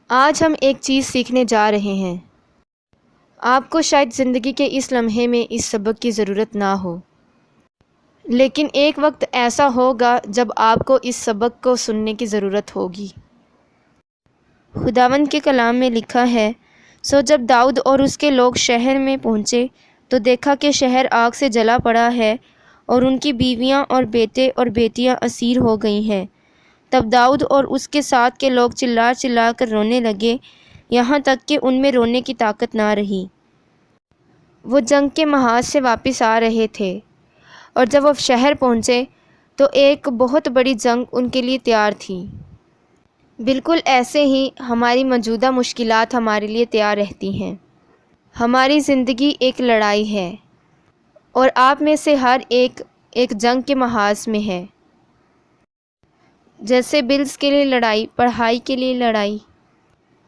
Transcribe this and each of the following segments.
آج ہم ایک چیز سیکھنے جا رہے ہیں۔ آپ کو شاید زندگی کے اس لمحے میں اس سبق کی ضرورت نہ ہو، لیکن ایک وقت ایسا ہوگا جب آپ کو اس سبق کو سننے کی ضرورت ہوگی۔ خداوند کے کلام میں لکھا ہے، سو جب داؤد اور اس کے لوگ شہر میں پہنچے تو دیکھا کہ شہر آگ سے جلا پڑا ہے اور ان کی بیویاں اور بیٹے اور بیٹیاں اسیر ہو گئی ہیں۔ تب داؤد اور اس کے ساتھ کے لوگ چلا چلا کر رونے لگے، یہاں تک کہ ان میں رونے کی طاقت نہ رہی۔ وہ جنگ کے محاذ سے واپس آ رہے تھے، اور جب وہ شہر پہنچے تو ایک بہت بڑی جنگ ان کے لیے تیار تھی۔ بالکل ایسے ہی ہماری موجودہ مشکلات ہمارے لیے تیار رہتی ہیں۔ ہماری زندگی ایک لڑائی ہے، اور آپ میں سے ہر ایک جنگ کے محاذ میں ہے۔ جیسے بلز کے لیے لڑائی، پڑھائی کے لیے لڑائی،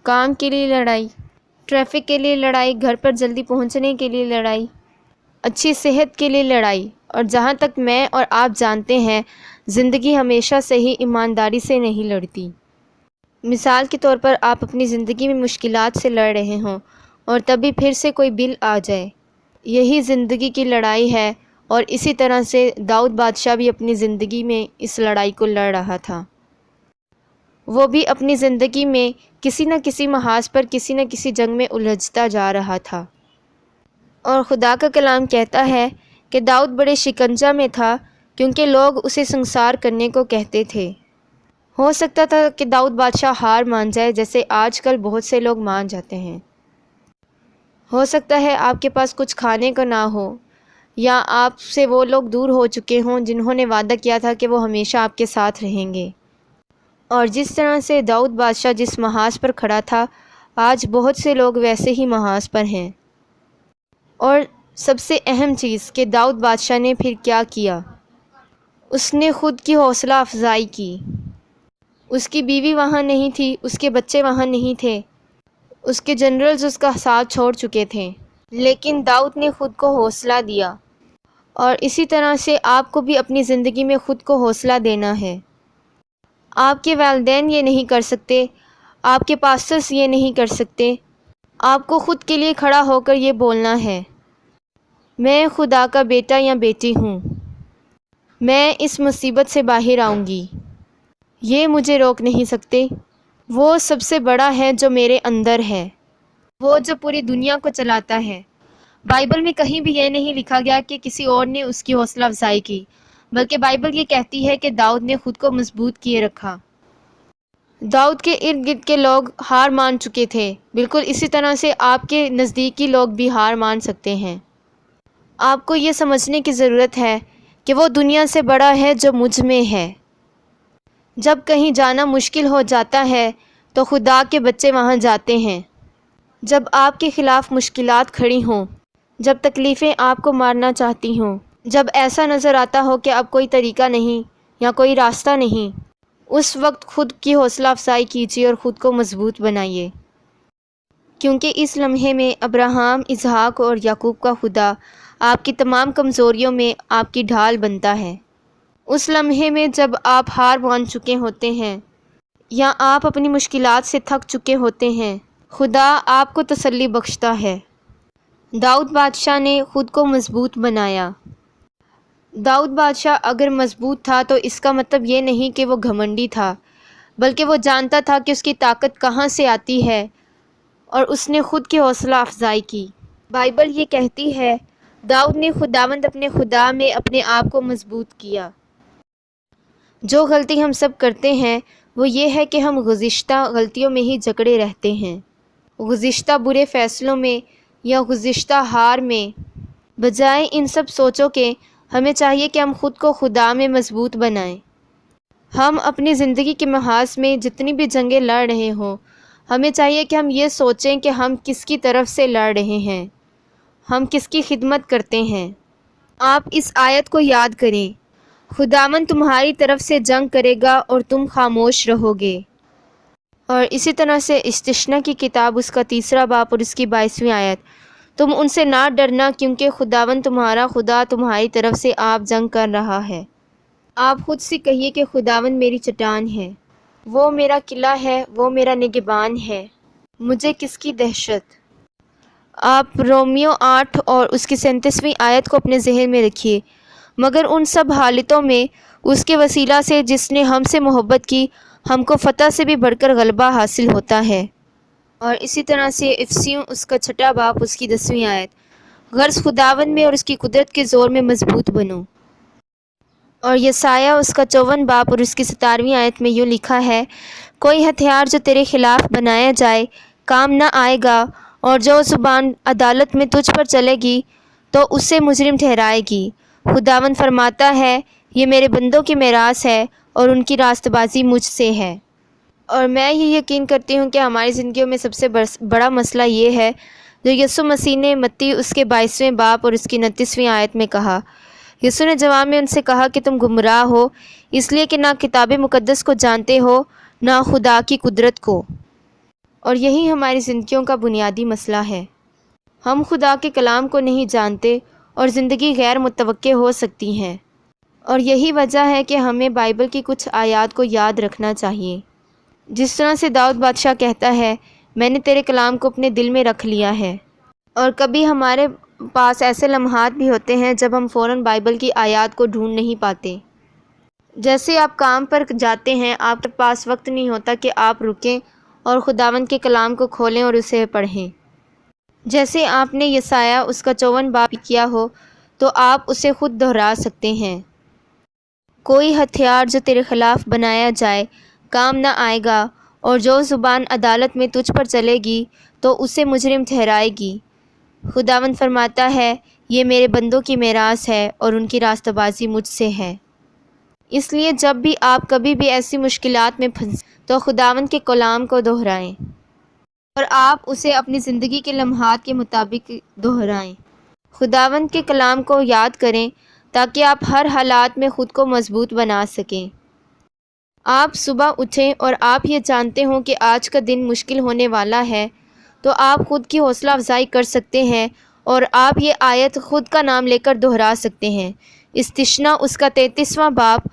کام کے لیے لڑائی، ٹریفک کے لیے لڑائی، گھر پر جلدی پہنچنے کے لیے لڑائی، اچھی صحت کے لیے لڑائی، اور جہاں تک میں اور آپ جانتے ہیں، زندگی ہمیشہ سے ہی ایمانداری سے نہیں لڑتی۔ مثال کے طور پر آپ اپنی زندگی میں مشکلات سے لڑ رہے ہوں اور تبھی پھر سے کوئی بل آ جائے۔ یہی زندگی کی لڑائی ہے، اور اسی طرح سے داؤد بادشاہ بھی اپنی زندگی میں اس لڑائی کو لڑ رہا تھا۔ وہ بھی اپنی زندگی میں کسی نہ کسی محاذ پر کسی نہ کسی جنگ میں الجھتا جا رہا تھا، اور خدا کا کلام کہتا ہے کہ داؤد بڑے شکنجہ میں تھا کیونکہ لوگ اسے سنسار کرنے کو کہتے تھے۔ ہو سکتا تھا کہ داؤد بادشاہ ہار مان جائے، جیسے آج کل بہت سے لوگ مان جاتے ہیں۔ ہو سکتا ہے آپ کے پاس کچھ کھانے کو نہ ہو، یا آپ سے وہ لوگ دور ہو چکے ہوں جنہوں نے وعدہ کیا تھا کہ وہ ہمیشہ آپ کے ساتھ رہیں گے۔ اور جس طرح سے داؤد بادشاہ جس محاذ پر کھڑا تھا، آج بہت سے لوگ ویسے ہی محاذ پر ہیں۔ اور سب سے اہم چیز کہ داؤد بادشاہ نے پھر کیا کیا؟ اس نے خود کی حوصلہ افزائی کی۔ اس کی بیوی وہاں نہیں تھی، اس کے بچے وہاں نہیں تھے، اس کے جنرلز اس کا ساتھ چھوڑ چکے تھے، لیکن داؤد نے خود کو حوصلہ دیا۔ اور اسی طرح سے آپ کو بھی اپنی زندگی میں خود کو حوصلہ دینا ہے۔ آپ کے والدین یہ نہیں کر سکتے، آپ کے پاسٹرز یہ نہیں کر سکتے۔ آپ کو خود کے لیے کھڑا ہو کر یہ بولنا ہے، میں خدا کا بیٹا یا بیٹی ہوں، میں اس مصیبت سے باہر آؤں گی، یہ مجھے روک نہیں سکتے۔ وہ سب سے بڑا ہے جو میرے اندر ہے، وہ جو پوری دنیا کو چلاتا ہے۔ بائبل میں کہیں بھی یہ نہیں لکھا گیا کہ کسی اور نے اس کی حوصلہ افزائی کی، بلکہ بائبل یہ کہتی ہے کہ داؤد نے خود کو مضبوط کیے رکھا۔ داؤد کے ارد گرد کے لوگ ہار مان چکے تھے، بالکل اسی طرح سے آپ کے نزدیکی لوگ بھی ہار مان سکتے ہیں۔ آپ کو یہ سمجھنے کی ضرورت ہے کہ وہ دنیا سے بڑا ہے جو مجھ میں ہے۔ جب کہیں جانا مشکل ہو جاتا ہے تو خدا کے بچے وہاں جاتے ہیں۔ جب آپ کے خلاف مشکلات کھڑی ہوں، جب تکلیفیں آپ کو مارنا چاہتی ہوں، جب ایسا نظر آتا ہو کہ اب کوئی طریقہ نہیں یا کوئی راستہ نہیں، اس وقت خود کی حوصلہ افزائی کیجیے اور خود کو مضبوط بنائیے، کیونکہ اس لمحے میں ابراہیم، اسحاق اور یعقوب کا خدا آپ کی تمام کمزوریوں میں آپ کی ڈھال بنتا ہے۔ اس لمحے میں جب آپ ہار مان چکے ہوتے ہیں یا آپ اپنی مشکلات سے تھک چکے ہوتے ہیں، خدا آپ کو تسلی بخشتا ہے۔ داؤد بادشاہ نے خود کو مضبوط بنایا۔ داؤد بادشاہ اگر مضبوط تھا تو اس کا مطلب یہ نہیں کہ وہ گھمنڈی تھا، بلکہ وہ جانتا تھا کہ اس کی طاقت کہاں سے آتی ہے، اور اس نے خود کی حوصلہ افزائی کی۔ بائبل یہ کہتی ہے، داؤد نے خداوند اپنے خدا میں اپنے آپ کو مضبوط کیا۔ جو غلطی ہم سب کرتے ہیں وہ یہ ہے کہ ہم گزشتہ غلطیوں میں ہی جکڑے رہتے ہیں، گزشتہ برے فیصلوں میں یا گزشتہ ہار میں۔ بجائے ان سب سوچوں کے، ہمیں چاہیے کہ ہم خود کو خدا میں مضبوط بنائیں۔ ہم اپنی زندگی کے محاذ میں جتنی بھی جنگیں لڑ رہے ہوں، ہمیں چاہیے کہ ہم یہ سوچیں کہ ہم کس کی طرف سے لڑ رہے ہیں، ہم کس کی خدمت کرتے ہیں۔ آپ اس آیت کو یاد کریں، خداوند تمہاری طرف سے جنگ کرے گا اور تم خاموش رہو گے۔ اور اسی طرح سے استثنا کی کتاب اس کا 3 باب اور اس کی 22ویں آیت، تم ان سے نہ ڈرنا کیونکہ خداوند تمہارا خدا تمہاری طرف سے آپ جنگ کر رہا ہے۔ آپ خود سے کہیے کہ خداوند میری چٹان ہے، وہ میرا قلعہ ہے، وہ میرا نگہبان ہے، مجھے کس کی دہشت۔ آپ رومیو 8 اور اس کی 37ویں آیت کو اپنے ذہن میں رکھیے۔ مگر ان سب حالتوں میں اس کے وسیلہ سے جس نے ہم سے محبت کی، ہم کو فتح سے بھی بڑھ کر غلبہ حاصل ہوتا ہے۔ اور اسی طرح سے افسیوں اس کا 6 باب اس کی 10ویں آیت، غرض خداوند میں اور اس کی قدرت کے زور میں مضبوط بنو۔ اور یسایہ اس کا 54 باب اور اس کی 17ویں آیت میں یوں لکھا ہے، کوئی ہتھیار جو تیرے خلاف بنایا جائے کام نہ آئے گا، اور جو زبان عدالت میں تجھ پر چلے گی تو اسے مجرم ٹھہرائے گی۔ خداوند فرماتا ہے، یہ میرے بندوں کی میراث ہے اور ان کی راست بازی مجھ سے ہے۔ اور میں یہ یقین کرتی ہوں کہ ہماری زندگیوں میں سب سے بڑا مسئلہ یہ ہے جو یسوع مسیح نے متی اس کے 22ویں باب اور اس کی 29ویں آیت میں کہا۔ یسوع نے جواب میں ان سے کہا کہ تم گمراہ ہو، اس لیے کہ نہ کتاب مقدس کو جانتے ہو نہ خدا کی قدرت کو۔ اور یہی ہماری زندگیوں کا بنیادی مسئلہ ہے۔ ہم خدا کے کلام کو نہیں جانتے اور زندگی غیر متوقع ہو سکتی ہے۔ اور یہی وجہ ہے کہ ہمیں بائبل کی کچھ آیات کو یاد رکھنا چاہیے۔ جس طرح سے داؤد بادشاہ کہتا ہے، میں نے تیرے کلام کو اپنے دل میں رکھ لیا ہے۔ اور کبھی ہمارے پاس ایسے لمحات بھی ہوتے ہیں جب ہم فوراً بائبل کی آیات کو ڈھونڈ نہیں پاتے۔ جیسے آپ کام پر جاتے ہیں، آپ کے پاس وقت نہیں ہوتا کہ آپ رکیں اور خداوند کے کلام کو کھولیں اور اسے پڑھیں۔ جیسے آپ نے یسایہ اس کا 54 باب کیا ہو تو آپ اسے خود دہرا سکتے ہیں۔ کوئی ہتھیار جو تیرے خلاف بنایا جائے کام نہ آئے گا، اور جو زبان عدالت میں تجھ پر چلے گی تو اسے مجرم ٹھہرائے گی۔ خداوند فرماتا ہے، یہ میرے بندوں کی میراث ہے اور ان کی راستہ بازی مجھ سے ہے۔ اس لیے جب بھی آپ کبھی بھی ایسی مشکلات میں پھنسیں تو خداوند کے کلام کو دہرائیں اور آپ اسے اپنی زندگی کے لمحات کے مطابق دہرائیں۔ خداوند کے کلام کو یاد کریں تاکہ آپ ہر حالات میں خود کو مضبوط بنا سکیں۔ آپ صبح اٹھیں اور آپ یہ جانتے ہوں کہ آج کا دن مشکل ہونے والا ہے تو آپ خود کی حوصلہ افزائی کر سکتے ہیں اور آپ یہ آیت خود کا نام لے کر دہرا سکتے ہیں۔ استثنا اس کا 33واں باب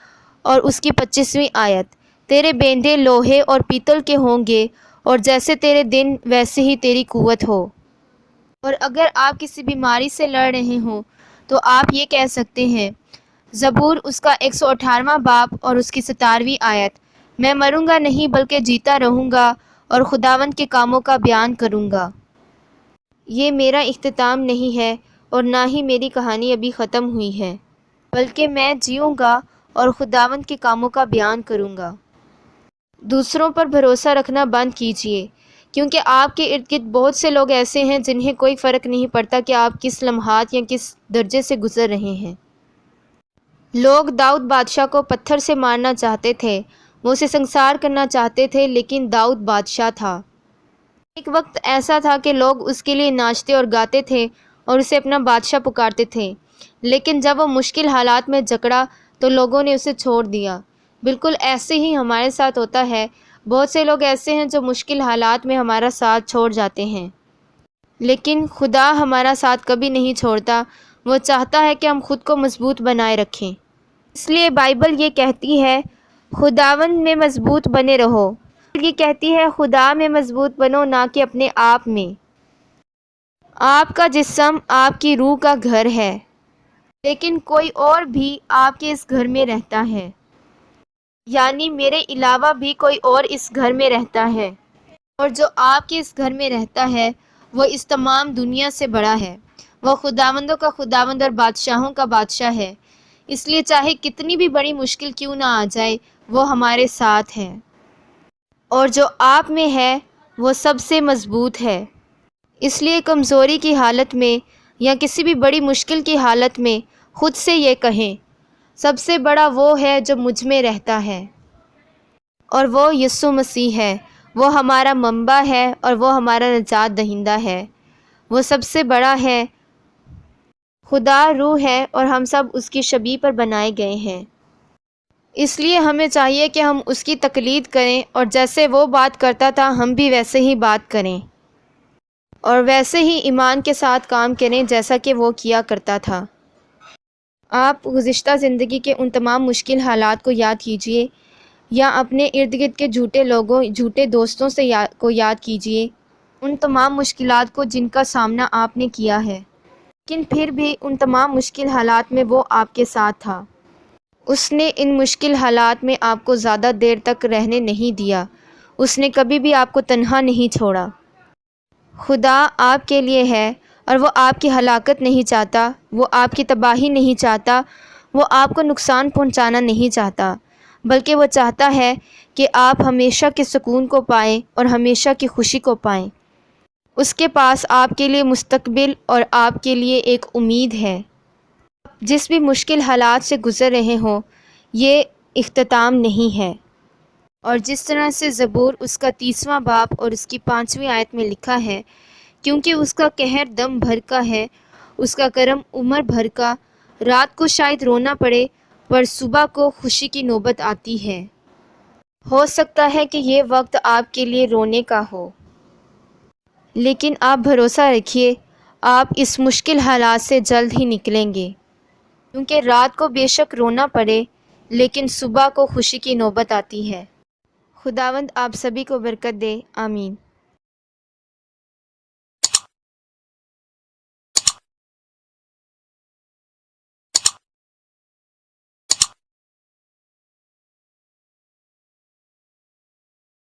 اور اس کی 25ویں آیت، تیرے بیندے لوہے اور پیتل کے ہوں گے اور جیسے تیرے دن ویسے ہی تیری قوت ہو۔ اور اگر آپ کسی بیماری سے لڑ رہے ہوں تو آپ یہ کہہ سکتے ہیں، زبور اس کا 118واں باب اور اس کی 17ویں آیت، میں مروں گا نہیں بلکہ جیتا رہوں گا اور خداوند کے کاموں کا بیان کروں گا۔ یہ میرا اختتام نہیں ہے اور نہ ہی میری کہانی ابھی ختم ہوئی ہے، بلکہ میں جیوں گا اور خداوند کے کاموں کا بیان کروں گا۔ دوسروں پر بھروسہ رکھنا بند کیجیے، کیونکہ آپ کے ارد گرد بہت سے لوگ ایسے ہیں جنہیں کوئی فرق نہیں پڑتا کہ آپ کس لمحات یا کس درجے سے گزر رہے ہیں۔ لوگ داؤد بادشاہ کو پتھر سے مارنا چاہتے تھے، وہ اسے سنسار کرنا چاہتے تھے، لیکن داؤد بادشاہ تھا۔ ایک وقت ایسا تھا کہ لوگ اس کے لیے ناچتے اور گاتے تھے اور اسے اپنا بادشاہ پکارتے تھے، لیکن جب وہ مشکل حالات میں جکڑا تو لوگوں نے اسے چھوڑ دیا۔ بالکل ایسے ہی ہمارے ساتھ ہوتا ہے، بہت سے لوگ ایسے ہیں جو مشکل حالات میں ہمارا ساتھ چھوڑ جاتے ہیں، لیکن خدا ہمارا ساتھ کبھی نہیں چھوڑتا۔ وہ چاہتا ہے کہ ہم خود کو مضبوط بنائے رکھیں۔ اس لیے بائبل یہ کہتی ہے، خداوند میں مضبوط بنے رہو۔ یہ کہتی ہے خدا میں مضبوط بنو، نہ کہ اپنے آپ میں۔ آپ کا جسم آپ کی روح کا گھر ہے، لیکن کوئی اور بھی آپ کے اس گھر میں رہتا ہے، یعنی میرے علاوہ بھی کوئی اور اس گھر میں رہتا ہے، اور جو آپ کے اس گھر میں رہتا ہے وہ اس تمام دنیا سے بڑا ہے۔ وہ خداوندوں کا خداوند اور بادشاہوں کا بادشاہ ہے، اس لیے چاہے کتنی بھی بڑی مشکل کیوں نہ آ جائے وہ ہمارے ساتھ ہے، اور جو آپ میں ہے وہ سب سے مضبوط ہے۔ اس لیے کمزوری کی حالت میں یا کسی بھی بڑی مشکل کی حالت میں خود سے یہ کہیں، سب سے بڑا وہ ہے جو مجھ میں رہتا ہے، اور وہ یسوع مسیح ہے۔ وہ ہمارا منبع ہے اور وہ ہمارا نجات دہندہ ہے۔ وہ سب سے بڑا ہے۔ خدا روح ہے اور ہم سب اس کی شبیہ پر بنائے گئے ہیں۔ اس لیے ہمیں چاہیے کہ ہم اس کی تقلید کریں، اور جیسے وہ بات کرتا تھا ہم بھی ویسے ہی بات کریں، اور ویسے ہی ایمان کے ساتھ کام کریں جیسا کہ وہ کیا کرتا تھا۔ آپ گزشتہ زندگی کے ان تمام مشکل حالات کو یاد کیجئے یا اپنے ارد گرد کے جھوٹے لوگوں، جھوٹے دوستوں سے کو یاد کیجیے، ان تمام مشکلات کو جن کا سامنا آپ نے کیا ہے، لیکن پھر بھی ان تمام مشکل حالات میں وہ آپ کے ساتھ تھا۔ اس نے ان مشکل حالات میں آپ کو زیادہ دیر تک رہنے نہیں دیا، اس نے کبھی بھی آپ کو تنہا نہیں چھوڑا۔ خدا آپ کے لیے ہے اور وہ آپ کی ہلاکت نہیں چاہتا، وہ آپ کی تباہی نہیں چاہتا، وہ آپ کو نقصان پہنچانا نہیں چاہتا، بلکہ وہ چاہتا ہے کہ آپ ہمیشہ کے سکون کو پائیں اور ہمیشہ کی خوشی کو پائیں۔ اس کے پاس آپ کے لیے مستقبل اور آپ کے لیے ایک امید ہے۔ جس بھی مشکل حالات سے گزر رہے ہوں، یہ اختتام نہیں ہے۔ اور جس طرح سے زبور اس کا 30واں باب اور اس کی 5ویں آیت میں لکھا ہے، کیونکہ اس کا قہر دم بھر کا ہے، اس کا کرم عمر بھر کا، رات کو شاید رونا پڑے پر صبح کو خوشی کی نوبت آتی ہے۔ ہو سکتا ہے کہ یہ وقت آپ کے لیے رونے کا ہو، لیکن آپ بھروسہ رکھیے، آپ اس مشکل حالات سے جلد ہی نکلیں گے، کیونکہ رات کو بے شک رونا پڑے لیکن صبح کو خوشی کی نوبت آتی ہے۔ خداوند آپ سبھی کو برکت دے، آمین۔